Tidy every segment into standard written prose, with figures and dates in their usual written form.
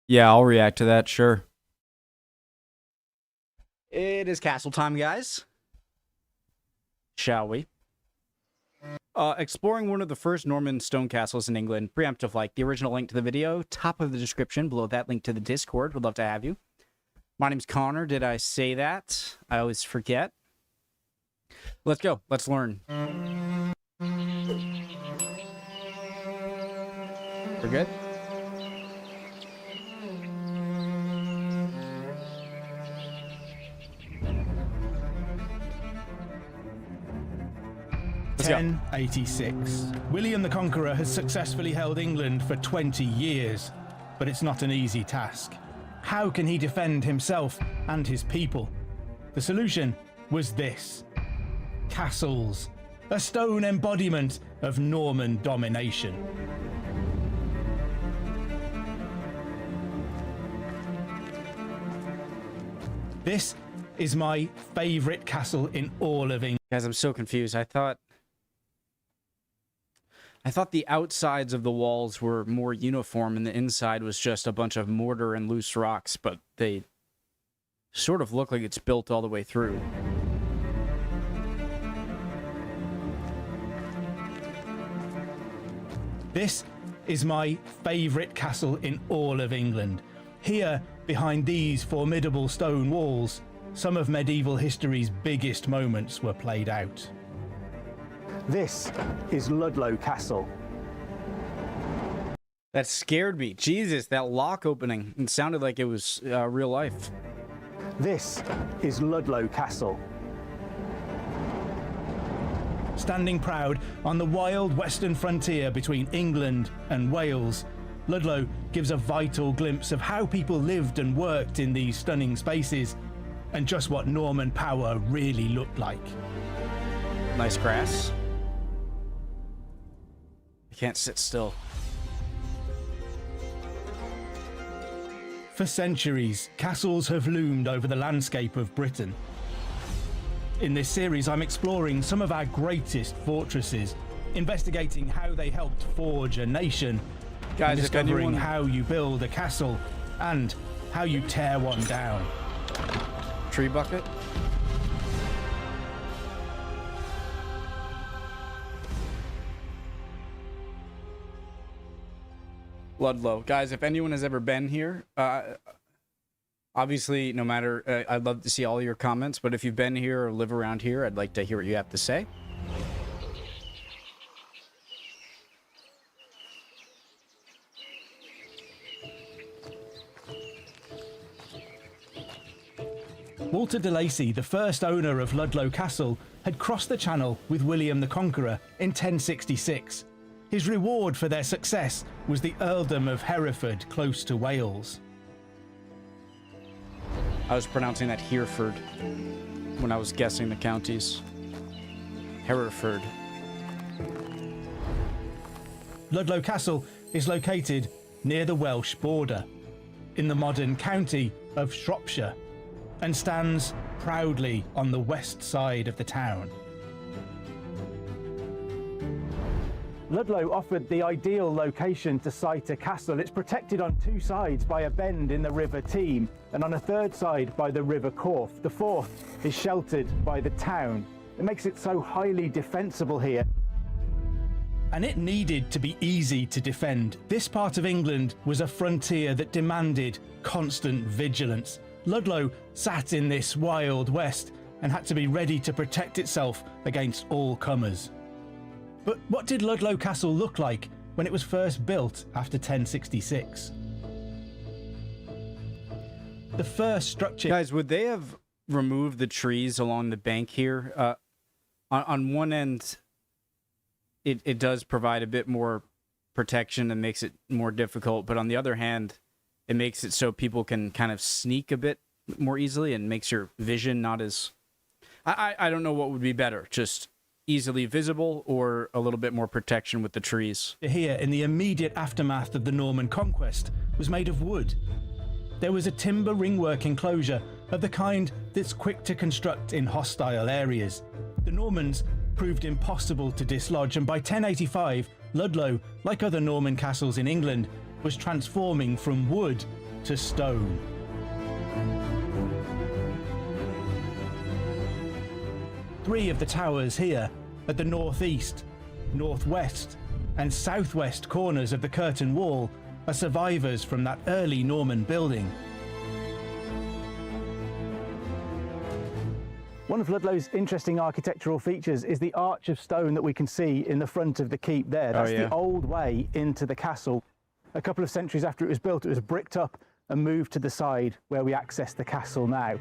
Yeah, I'll react to that, sure. It is castle time, guys. Shall we? Exploring one of the first Norman stone castles in England. Preemptive like. The original link to the video, top of the description. Below that, link to the Discord. Would love to have you. My name's Connor. Did I say that? I always forget. Let's go. Let's learn. We're good? Let's 1086. William the Conqueror has successfully held England for 20 years, but it's not an easy task. How can he defend himself and his people? The solution was this: castles, a stone embodiment of Norman domination. This is my favorite castle in all of England. Guys, I'm so confused. I thought the outsides of the walls were more uniform and the inside was just a bunch of mortar and loose rocks, but they sort of look like it's built all the way through. This is my favorite castle in all of England. Here, behind these formidable stone walls, some of medieval history's biggest moments were played out. This is Ludlow Castle. That scared me. Jesus, that lock opening. It sounded like it was real life. This is Ludlow Castle. Standing proud on the wild western frontier between England and Wales, Ludlow gives a vital glimpse of how people lived and worked in these stunning spaces, and just what Norman power really looked like. Nice grass. I can't sit still. For centuries, castles have loomed over the landscape of Britain. In this series, I'm exploring some of our greatest fortresses, investigating how they helped forge a nation, Guys, and if discovering anyone... how you build a castle and how you tear one down. Tree bucket? Ludlow. Guys, if anyone has ever been here, obviously, no matter, I'd love to see all your comments, but if you've been here or live around here, I'd like to hear what you have to say. Walter de Lacy, the first owner of Ludlow Castle, had crossed the Channel with William the Conqueror in 1066. His reward for their success was the earldom of Hereford, close to Wales. I was pronouncing that Hereford when I was guessing the counties. Hereford. Ludlow Castle is located near the Welsh border, in the modern county of Shropshire, and stands proudly on the west side of the town. Ludlow offered the ideal location to site a castle. It's protected on two sides by a bend in the River Teme, and on a third side by the River Corfe. The fourth is sheltered by the town. It makes it so highly defensible here. And it needed to be easy to defend. This part of England was a frontier that demanded constant vigilance. Ludlow sat in this wild west and had to be ready to protect itself against all comers. But what did Ludlow Castle look like when it was first built after 1066? The first structure... Guys, would they have removed the trees along the bank here? On one end, it does provide a bit more protection and makes it more difficult, but on the other hand, it makes it so people can kind of sneak a bit more easily and makes your vision not as... I don't know what would be better, just easily visible or a little bit more protection with the trees. Here, in the immediate aftermath of the Norman conquest, was made of wood. There was a timber ringwork enclosure of the kind that's quick to construct in hostile areas. The Normans proved impossible to dislodge, and by 1085, Ludlow, like other Norman castles in England, was transforming from wood to stone. Three of the towers here at the northeast, northwest, and southwest corners of the curtain wall are survivors from that early Norman building. One of Ludlow's interesting architectural features is the arch of stone that we can see in the front of the keep there. That's the old way into the castle. A couple of centuries after it was built, it was bricked up and moved to the side where we access the castle now.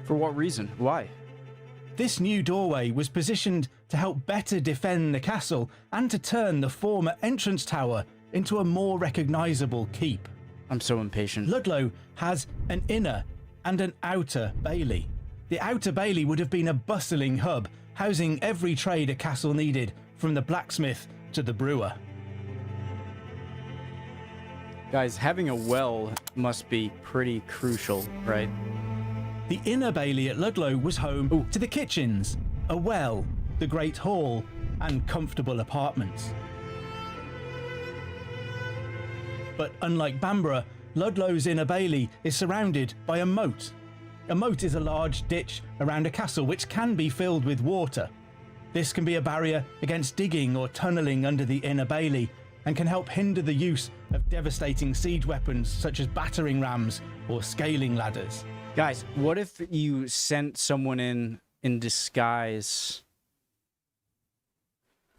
For what reason? Why? This new doorway was positioned to help better defend the castle and to turn the former entrance tower into a more recognisable keep. I'm so impatient. Ludlow has an inner and an outer bailey. The outer bailey would have been a bustling hub, housing every trade a castle needed, from the blacksmith to the brewer. Guys, having a well must be pretty crucial, right? The inner bailey at Ludlow was home to the kitchens, a well, the great hall, and comfortable apartments. But unlike Bamborough, Ludlow's inner bailey is surrounded by a moat. A moat is a large ditch around a castle which can be filled with water. This can be a barrier against digging or tunnelling under the inner bailey and can help hinder the use of devastating siege weapons such as battering rams or scaling ladders. Guys, what if you sent someone in disguise?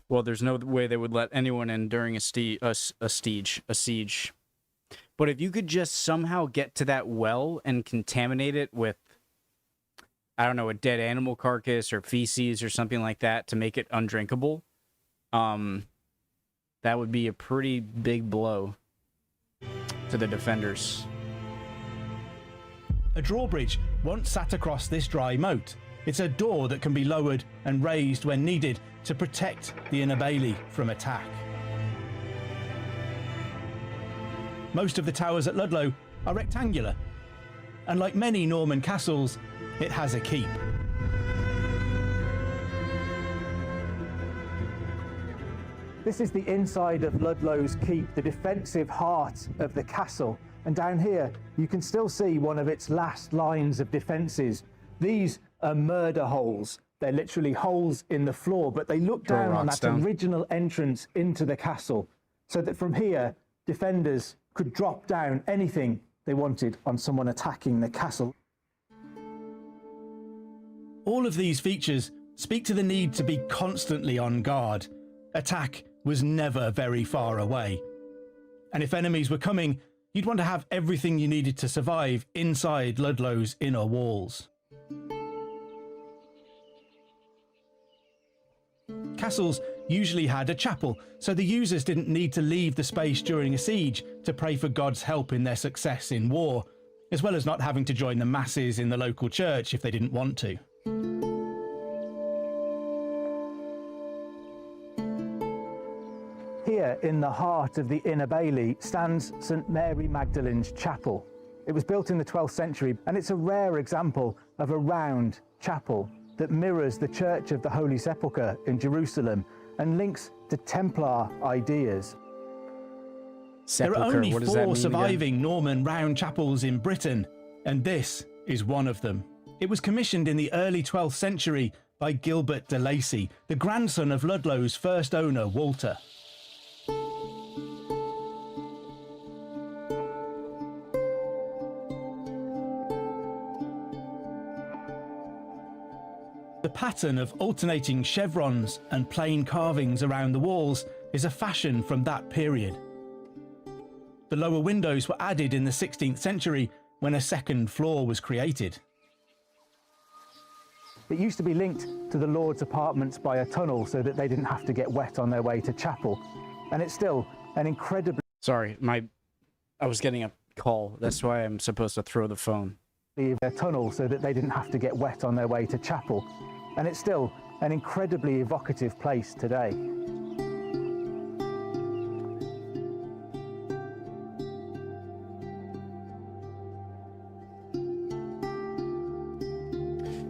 Well, there's no way they would let anyone in during a siege. But if you could just somehow get to that well and contaminate it with, I don't know, a dead animal carcass or feces or something like that to make it undrinkable, that would be a pretty big blow to the defenders. A drawbridge once sat across this dry moat. It's a door that can be lowered and raised when needed to protect the inner bailey from attack. Most of the towers at Ludlow are rectangular, and like many Norman castles, it has a keep. This is the inside of Ludlow's keep, the defensive heart of the castle. And down here, you can still see one of its last lines of defences. These are murder holes. They're literally holes in the floor, but they look down on that original entrance into the castle, so that from here, defenders could drop down anything they wanted on someone attacking the castle. All of these features speak to the need to be constantly on guard. Attack was never very far away. And if enemies were coming, you'd want to have everything you needed to survive inside Ludlow's inner walls. Castles usually had a chapel, so the users didn't need to leave the space during a siege to pray for God's help in their success in war, as well as not having to join the masses in the local church if they didn't want to. Here in the heart of the inner bailey stands St Mary Magdalene's chapel. It was built in the 12th century, and it's a rare example of a round chapel that mirrors the Church of the Holy Sepulchre in Jerusalem and links to Templar ideas. There are only 4 surviving Norman round chapels in Britain, and this is one of them. It was commissioned in the early 12th century by Gilbert de Lacy, the grandson of Ludlow's first owner, Walter. The pattern of alternating chevrons and plain carvings around the walls is a fashion from that period. The lower windows were added in the 16th century when a second floor was created. It used to be linked to the Lord's apartments by a tunnel so that they didn't have to get wet on their way to chapel. And it's still an incredibly... Sorry, I was getting a call. That's why I'm supposed to throw the phone. ...a tunnel so that they didn't have to get wet on their way to chapel. And it's still an incredibly evocative place today.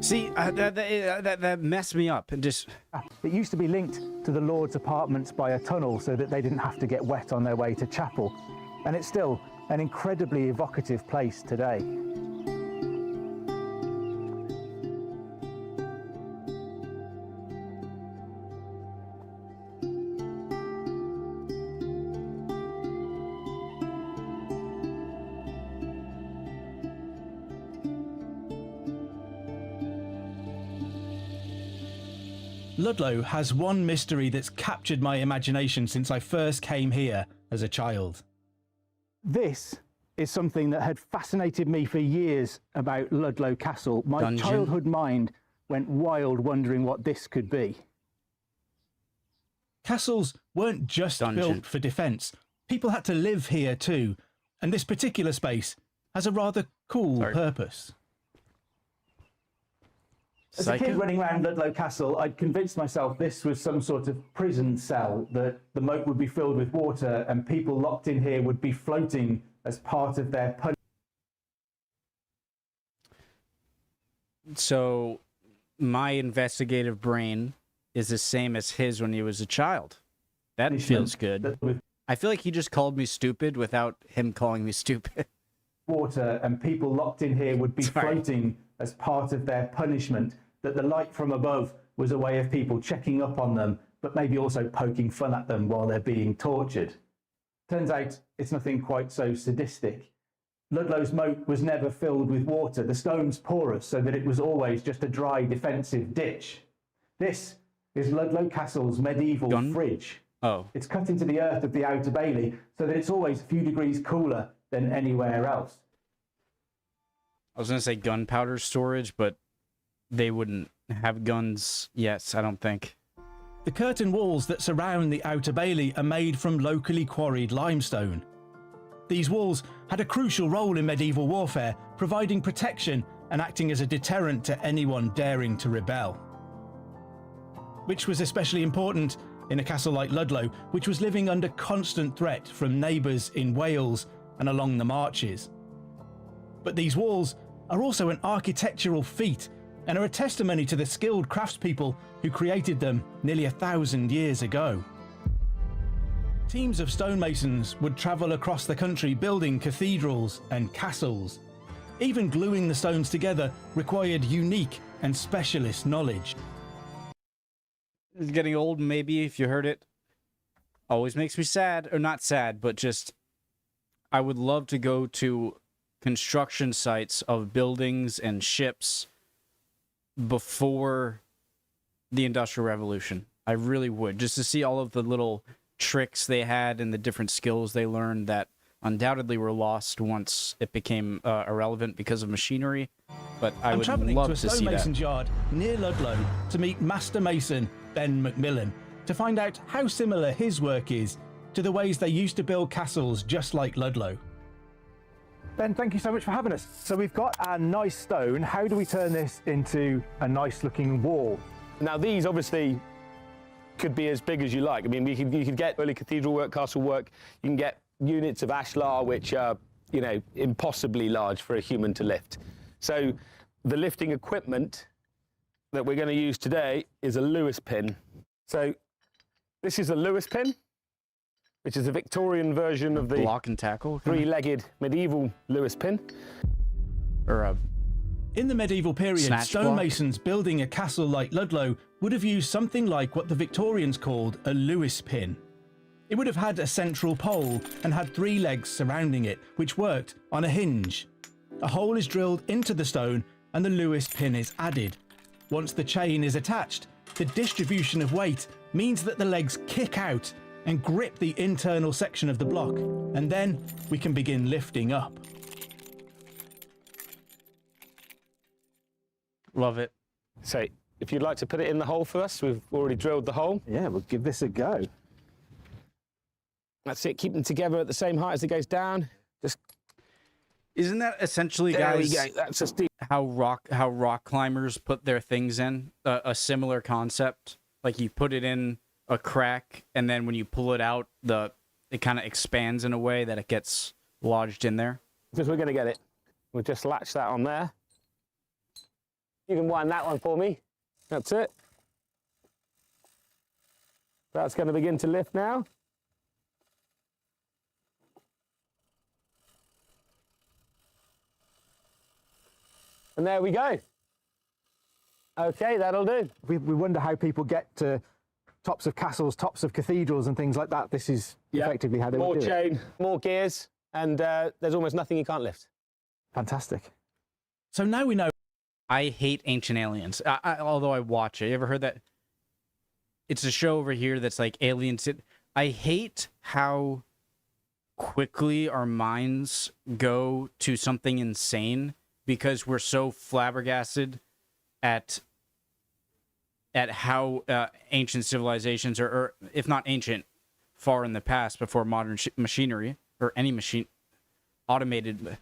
See, that messed me up. And just It used to be linked to the Lord's apartments by a tunnel so that they didn't have to get wet on their way to chapel. And it's still an incredibly evocative place today. Ludlow has one mystery that's captured my imagination since I first came here as a child. This is something that had fascinated me for years about Ludlow Castle. My Dungeon. childhood mind went wild wondering what this could be. Castles weren't just Dungeon. built for defence. People had to live here too, and this particular space has a rather cool purpose. As a kid running around Ludlow Castle, I'd convinced myself this was some sort of prison cell, that the moat would be filled with water and people locked in here would be floating as part of their punishment. So my investigative brain is the same as his when he was a child. That feels good. I feel like he just called me stupid without him calling me stupid. Water and people locked in here would be floating as part of their punishment, that the light from above was a way of people checking up on them, but maybe also poking fun at them while they're being tortured. Turns out it's nothing quite so sadistic. Ludlow's moat was never filled with water. The stone's porous so that it was always just a dry defensive ditch. This is Ludlow Castle's medieval fridge. Oh. It's cut into the earth of the Outer Bailey so that it's always a few degrees cooler than anywhere else. I was going to say gunpowder storage, but they wouldn't have guns. Yes, I don't think. The curtain walls that surround the Outer Bailey are made from locally quarried limestone. These walls had a crucial role in medieval warfare, providing protection and acting as a deterrent to anyone daring to rebel. Which was especially important in a castle like Ludlow, which was living under constant threat from neighbours in Wales and along the marches. But these walls are also an architectural feat and are a testimony to the skilled craftspeople who created them nearly 1,000 years ago. Teams of stonemasons would travel across the country building cathedrals and castles. Even gluing the stones together required unique and specialist knowledge. It's getting old, maybe, if you heard it. Always makes me sad. Or not sad, but just... I would love to go to construction sites of buildings and ships before the Industrial Revolution. I really would. Just to see all of the little tricks they had and the different skills they learned that undoubtedly were lost once it became irrelevant because of machinery. But I would love to see that. I'm travelling to a stonemason's yard near Ludlow to meet Master Mason Ben McMillan to find out how similar his work is to the ways they used to build castles just like Ludlow. Ben, thank you so much for having us. So we've got our nice stone. How do we turn this into a nice looking wall? Now these obviously could be as big as you like. I mean, you could get early cathedral work, castle work. You can get units of ashlar which are, you know, impossibly large for a human to lift. So the lifting equipment that we're going to use today is a Lewis pin. So this is a Lewis pin, which is a Victorian version of the block and tackle three-legged medieval Lewis pin. Or a In the medieval period, snatch stonemasons building a castle like Ludlow would have used something like what the Victorians called a Lewis pin. It would have had a central pole and had 3 legs surrounding it, which worked on a hinge. A hole is drilled into the stone and the Lewis pin is added. Once the chain is attached, the distribution of weight means that the legs kick out and grip the internal section of the block, and then we can begin lifting up. Love it. So if you'd like to put it in the hole for us, we've already drilled the hole. Yeah, we'll give this a go. That's it, keep them together at the same height as it goes down. Just Isn't that essentially, there guys, we go. That's just deep. how rock climbers put their things in? A similar concept. Like you put it in a crack, and then when you pull it out, it kind of expands in a way that it gets lodged in there. Because we're going to get it. We'll just latch that on there. You can wind that one for me. That's it. That's going to begin to lift now. And there we go. Okay, that'll do. We wonder how people get to tops of castles, tops of cathedrals and things like that. This is effectively how they would do it. More chain, more gears, and there's almost nothing you can't lift. Fantastic. So now we know. I hate Ancient Aliens, although I watch it. You ever heard that? It's a show over here that's like aliens. I hate how quickly our minds go to something insane because we're so flabbergasted at how ancient civilizations, or if not ancient, far in the past before modern machinery or any machine, automated.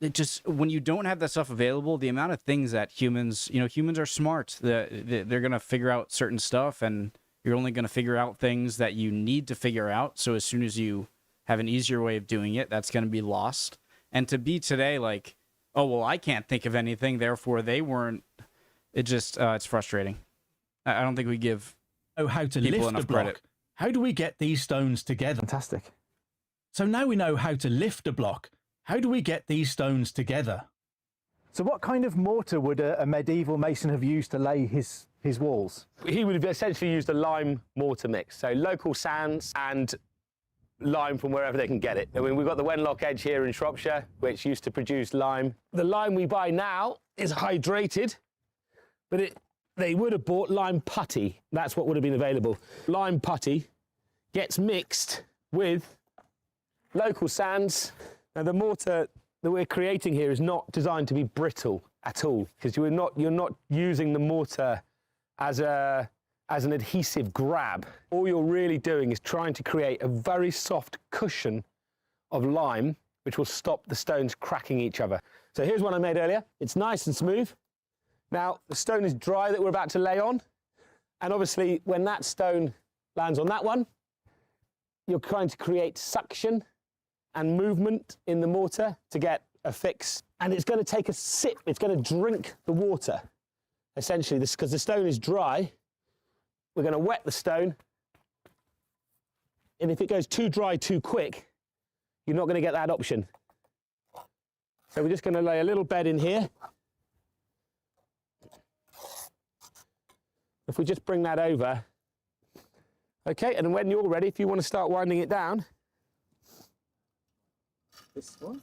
It just, when you don't have that stuff available, the amount of things that humans are smart. They're going to figure out certain stuff, and you're only going to figure out things that you need to figure out. So as soon as you have an easier way of doing it, that's going to be lost. And to be today, like, oh, well, I can't think of anything, therefore they weren't. It just, it's frustrating. I don't think we give How to people lift enough a block. credit. How do we get these stones together? Fantastic. So now we know how to lift a block. How do we get these stones together? So what kind of mortar would a medieval mason have used to lay his walls? He would have essentially used a lime mortar mix, so local sands and lime from wherever they can get it. I mean, we've got the Wenlock Edge here in Shropshire, which used to produce lime. The lime we buy now is hydrated, but they would have bought lime putty. That's what would have been available. Lime putty gets mixed with local sands. Now, the mortar that we're creating here is not designed to be brittle at all, because you're not using the mortar as an adhesive grab. All you're really doing is trying to create a very soft cushion of lime, which will stop the stones cracking each other. So here's one I made earlier. It's nice and smooth. Now, the stone is dry that we're about to lay on. And obviously, when that stone lands on that one, you're trying to create suction and movement in the mortar to get a fix. And it's going to take a sip. It's going to drink the water, essentially, because the stone is dry. We're going to wet the stone. And if it goes too dry too quick, you're not going to get that option. So we're just going to lay a little bed in here. If we just bring that over. Okay, and when you're ready, if you want to start winding it down. This one?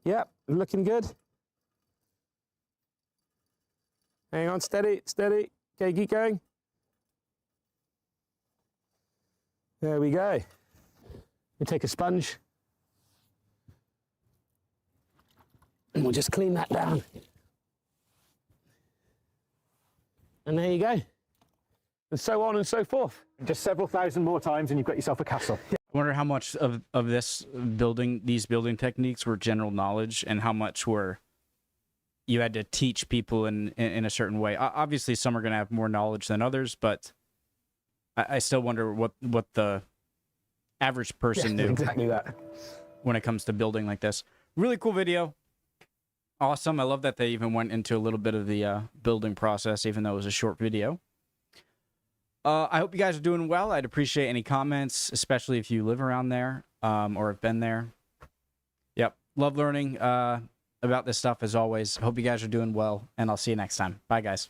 Yep, looking good. Hang on, steady, steady. Okay, keep going. There we go. We take a sponge. And we'll just clean that down. And there you go. And so on and so forth. Just several thousand more times and you've got yourself a castle. I wonder how much of these building techniques were general knowledge and how much were you had to teach people in a certain way. Obviously, some are going to have more knowledge than others, but I still wonder what the average person knew Exactly that. when it comes to building like this. Really cool video. Awesome. I love that they even went into a little bit of the building process, even though it was a short video. I hope you guys are doing well. I'd appreciate any comments, especially if you live around there or have been there. Yep. Love learning about this stuff as always. Hope you guys are doing well, and I'll see you next time. Bye, guys.